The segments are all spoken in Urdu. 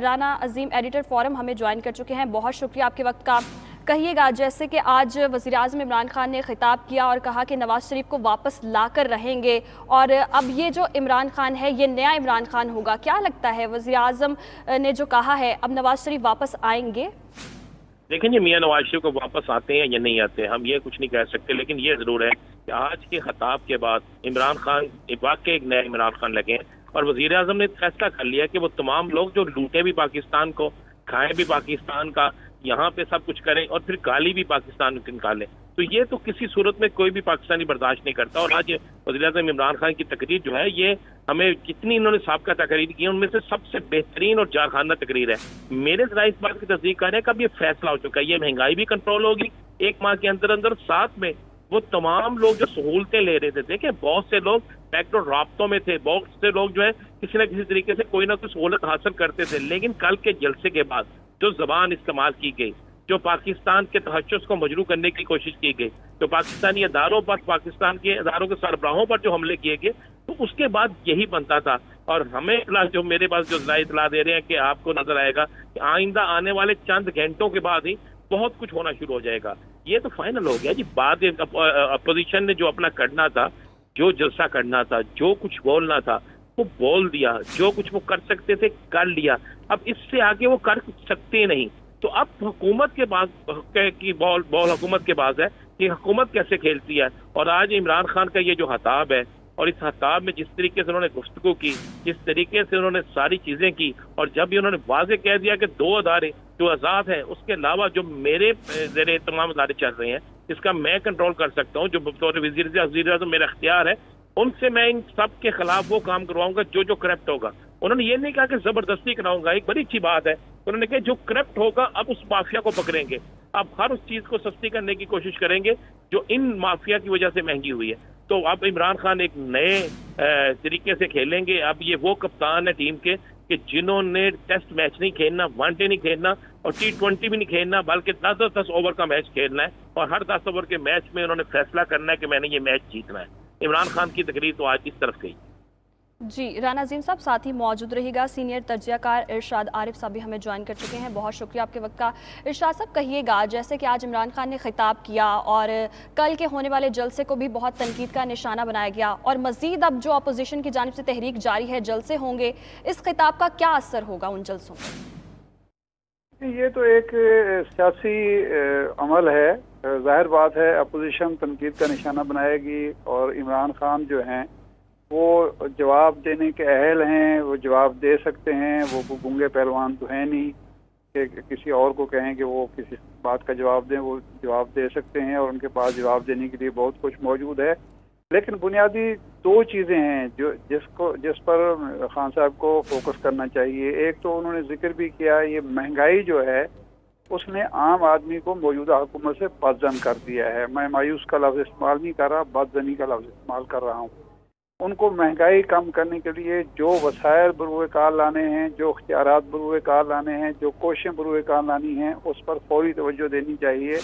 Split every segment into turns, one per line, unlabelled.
رانا عظیم ایڈیٹر فورم ہمیں جوائن کر چکے ہیں، بہت شکریہ آپ کے وقت کا۔ کہیے گا، جیسے کہ آج وزیراعظم عمران خان نے خطاب کیا اور کہا کہ نواز شریف کو واپس لا کر رہیں گے، اور اب یہ جو عمران خان ہے یہ نیا عمران خان ہوگا، کیا لگتا ہے وزیراعظم نے جو کہا ہے اب نواز شریف واپس آئیں گے؟
دیکھیں جی، میاں نواز شریف کو واپس آتے ہیں یا نہیں آتے ہم یہ کچھ نہیں کہہ سکتے، لیکن یہ ضرور ہے کہ آج کے خطاب کے بعد عمران خان واقعی ایک نئے عمران خان لگے ہیں، اور وزیر اعظم نے فیصلہ کر لیا کہ وہ تمام لوگ جو لوٹے بھی پاکستان کو، کھائیں بھی پاکستان کا، یہاں پہ سب کچھ کریں اور پھر گالی بھی پاکستان کو نکالیں، تو یہ تو کسی صورت میں کوئی بھی پاکستانی برداشت نہیں کرتا۔ اور آج وزیر اعظم عمران خان کی تقریر جو ہے، یہ ہمیں جتنی انہوں نے سابقہ تقریر کی ان میں سے سب سے بہترین اور جارخانہ تقریر ہے۔ میرے ذرا اس بات کی تصدیق کر رہے ہیں کہ اب یہ فیصلہ ہو چکا ہے، یہ مہنگائی بھی کنٹرول ہوگی 1 ماہ کے اندر اندر، ساتھ میں وہ تمام لوگ جو سہولتیں لے رہے تھے، دیکھیں بہت سے لوگ پیٹرول رابطوں میں تھے، بہت سے لوگ جو ہے کسی نہ کسی طریقے سے کوئی نہ کوئی سہولت حاصل کرتے تھے، لیکن کل کے جلسے کے بعد جو زبان استعمال کی گئی، جو پاکستان کے تحفظ کو مجروح کرنے کی کوشش کی گئی، جو پاکستانی اداروں پر، پاکستان کے اداروں کے سربراہوں پر جو حملے کیے گئے، تو اس کے بعد یہی بنتا تھا۔ اور ہمیں جو میرے پاس جو اطلاع دے رہے ہیں کہ آپ کو نظر آئے گا کہ آئندہ آنے والے چند گھنٹوں کے بعد ہی بہت کچھ ہونا شروع ہو جائے گا۔ یہ تو فائنل ہو گیا جی، بعد اپوزیشن نے جو اپنا کرنا تھا، جو جلسہ کرنا تھا، جو کچھ بولنا تھا وہ بول دیا، جو کچھ وہ کر سکتے تھے کر لیا، اب اس سے آگے وہ کر سکتے نہیں۔ تو اب حکومت کے بعد کی بال حکومت کے بعد ہے کہ حکومت کیسے کھیلتی ہے۔ اور آج عمران خان کا یہ جو خطاب ہے، اور اس خطاب میں جس طریقے سے انہوں نے گفتگو کی، جس طریقے سے انہوں نے ساری چیزیں کی، اور جب بھی انہوں نے واضح کہہ دیا کہ 2 ادارے جو آزاد ہیں، اس کے علاوہ جو میرے زیر اہتمام ادارے چل رہے ہیں جس کا میں کنٹرول کر سکتا ہوں، جو بطور وزیر اعظم میرا اختیار ہے، ان سے میں ان سب کے خلاف وہ کام کرواؤں گا جو کرپٹ ہوگا۔ انہوں نے یہ نہیں کہا کہ زبردستی کراؤں گا، ایک بڑی اچھی بات ہے، انہوں نے کہا جو کرپٹ ہوگا اب اس مافیا کو پکڑیں گے، اب ہر اس چیز کو سستی کرنے کی کوشش کریں گے جو ان مافیا کی وجہ سے مہنگی ہوئی ہے۔ تو اب عمران خان ایک نئے طریقے سے کھیلیں گے۔ اب یہ وہ کپتان ہے ٹیم کے کہ جنہوں نے ٹیسٹ میچ نہیں کھیلنا، ون ڈے نہیں کھیلنا، اور T20 بھی نہیں کھیلنا، بلکہ 10 اوور کا میچ کھیلنا ہے، اور ہر 10 اوور کے میچ میں انہوں نے فیصلہ کرنا ہے کہ میں نے یہ میچ جیتنا ہے۔ عمران خان کی تقریر تو آج اس طرف گئی۔
جی رانا عظیم صاحب ساتھ ہی موجود رہے گا، سینئر تجزیہ کار ارشاد عارف صاحب بھی ہمیں جوائن کر چکے ہیں، بہت شکریہ آپ کے وقت کا۔ ارشاد صاحب کہیے گا، جیسے کہ آج عمران خان نے خطاب کیا اور کل کے ہونے والے جلسے کو بھی بہت تنقید کا نشانہ بنایا گیا، اور مزید اب جو اپوزیشن کی جانب سے تحریک جاری ہے، جلسے ہوں گے، اس خطاب کا کیا اثر ہوگا ان جلسوں پر؟
یہ تو ایک سیاسی عمل ہے، ظاہر بات ہے اپوزیشن تنقید کا نشانہ بنائے گی، اور عمران خان جو ہیں وہ جواب دینے کے اہل ہیں، وہ جواب دے سکتے ہیں، وہ گنگے پہلوان تو ہیں نہیں کہ کسی اور کو کہیں کہ وہ کسی بات کا جواب دیں، وہ جواب دے سکتے ہیں، اور ان کے پاس جواب دینے کے لیے بہت کچھ موجود ہے۔ لیکن بنیادی 2 چیزیں ہیں جس پر خان صاحب کو فوکس کرنا چاہیے۔ ایک تو انہوں نے ذکر بھی کیا، یہ مہنگائی جو ہے اس نے عام آدمی کو موجودہ حکومت سے بدظن کر دیا ہے۔ میں مایوس کا لفظ استعمال نہیں کر رہا، بدظنی کا لفظ استعمال کر رہا ہوں۔ ان کو مہنگائی کم کرنے کے لیے جو وسائل بروئے کار لانے ہیں، جو اختیارات بروئے کار لانے ہیں، جو کوششیں بروئے کار لانی ہیں، اس پر فوری توجہ دینی چاہیے،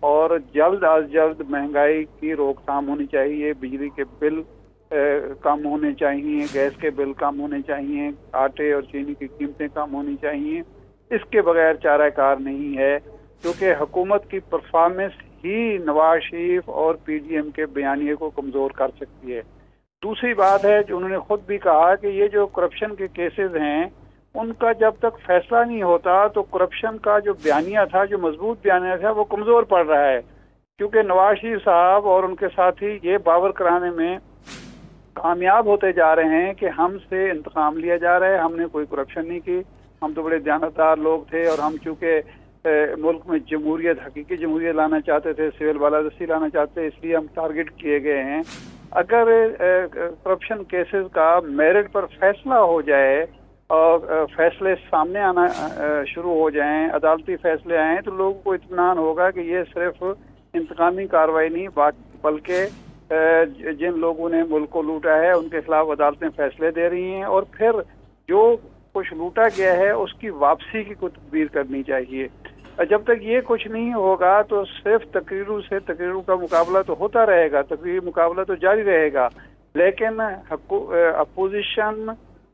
اور جلد از جلد مہنگائی کی روک تھام ہونی چاہیے۔ بجلی کے بل کم ہونے چاہیے، گیس کے بل کم ہونے چاہیے، آٹے اور چینی کی قیمتیں کم ہونی چاہیے۔ اس کے بغیر چارہ کار نہیں ہے، کیونکہ حکومت کی پرفارمنس ہی نواز شریف اور PDM کے بیانیے کو کمزور کر سکتی ہے۔ دوسری بات ہے جو انہوں نے خود بھی کہا کہ یہ جو کرپشن کے کیسز ہیں ان کا جب تک فیصلہ نہیں ہوتا تو کرپشن کا جو بیانیہ تھا، جو مضبوط بیانیہ تھا، وہ کمزور پڑ رہا ہے، کیونکہ نواز شریف صاحب اور ان کے ساتھی یہ باور کرانے میں کامیاب ہوتے جا رہے ہیں کہ ہم سے انتقام لیا جا رہا ہے، ہم نے کوئی کرپشن نہیں کی، ہم تو بڑے دیانتدار لوگ تھے، اور ہم چونکہ ملک میں جمہوریت، حقیقی جمہوریت لانا چاہتے تھے، سول بالادستی لانا چاہتے تھے، اس لیے ہم ٹارگٹ کیے گئے ہیں۔ اگر کرپشن کیسز کا میرٹ پر فیصلہ ہو جائے اور فیصلے سامنے آنا شروع ہو جائیں، عدالتی فیصلے آئیں، تو لوگوں کو اطمینان ہوگا کہ یہ صرف انتقامی کارروائی نہیں، بلکہ جن لوگوں نے ملک کو لوٹا ہے ان کے خلاف عدالتیں فیصلے دے رہی ہیں، اور پھر جو کچھ لوٹا گیا ہے اس کی واپسی کی کوئی تدبیر کرنی چاہیے۔ جب تک یہ کچھ نہیں ہوگا تو صرف تقریروں کا مقابلہ تو ہوتا رہے گا، تقریری مقابلہ تو جاری رہے گا، لیکن اپوزیشن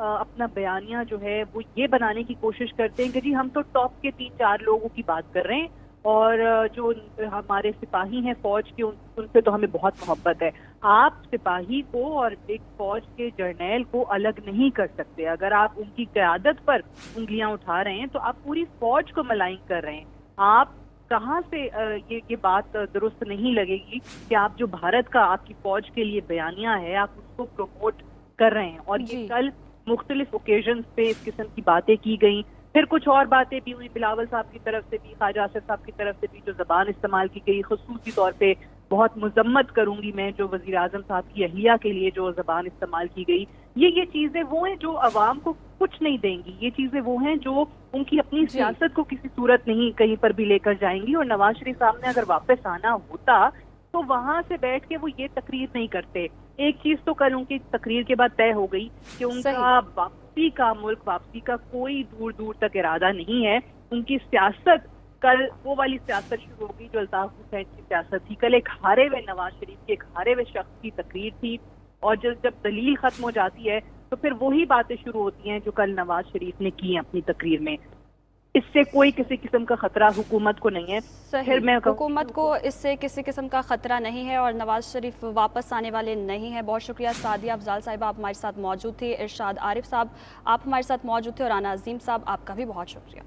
اپنا بیانیہ جو ہے وہ یہ بنانے کی کوشش کرتے ہیں کہ جی ہم تو ٹاپ کے 3-4 لوگوں کی بات کر رہے ہیں اور جو ہمارے سپاہی ہیں فوج کے ان سے تو ہمیں بہت محبت ہے. آپ سپاہی کو اور ایک فوج کے جرنیل کو الگ نہیں کر سکتے. اگر آپ ان کی قیادت پر انگلیاں اٹھا رہے ہیں تو آپ پوری فوج کو ملائن کر رہے ہیں. آپ کہاں سے یہ بات درست نہیں لگے گی کہ آپ جو بھارت کا آپ کی فوج کے لیے بیانیہ ہے آپ اس کو پروموٹ کر رہے ہیں. اور یہ کل مختلف اوکیزنز پہ اس قسم کی باتیں کی گئیں. پھر کچھ اور باتیں بھی ہوئی بلاول صاحب کی طرف سے بھی, خواجہ آصف صاحب کی طرف سے بھی, جو زبان استعمال کی گئی. خصوصی طور پہ بہت مذمت کروں گی میں جو وزیر اعظم صاحب کی اہلیہ کے لیے جو زبان استعمال کی گئی. یہ چیزیں وہ ہیں جو عوام کو کچھ نہیں دیں گی. یہ چیزیں وہ ہیں جو ان کی اپنی سیاست کو کسی صورت نہیں کہیں پر بھی لے کر جائیں گی. اور نواز شریف صاحب نے اگر واپس آنا ہوتا تو وہاں سے بیٹھ کے وہ یہ تقریر نہیں کرتے. ایک چیز تو کل ان کی تقریر کے بعد طے ہو گئی کہ ان کا واپسی کا, ملک واپسی کا کوئی دور دور تک ارادہ نہیں ہے. ان کی سیاست کل وہ والی سیاست شروع ہو گئی جو الطاف حسین کی سیاست تھی. کل ایک ہارے ہوئے نواز شریف کی, ایک ہارے ہوئے شخص کی تقریر تھی, اور جب دلیل ختم ہو جاتی ہے تو پھر وہی باتیں شروع ہوتی ہیں جو کل نواز شریف نے کی ہیں اپنی تقریر میں. اس سے کوئی کسی قسم کا خطرہ حکومت کو نہیں ہے.
پھر میں حکومت کو اس سے کسی قسم کا خطرہ نہیں ہے اور نواز شریف واپس آنے والے نہیں ہیں. بہت شکریہ سعدیہ افضال صاحبہ, آپ ہمارے ساتھ موجود تھے. ارشاد عارف صاحب آپ ہمارے ساتھ موجود تھے, اور رانا عظیم صاحب آپ کا بھی بہت شکریہ.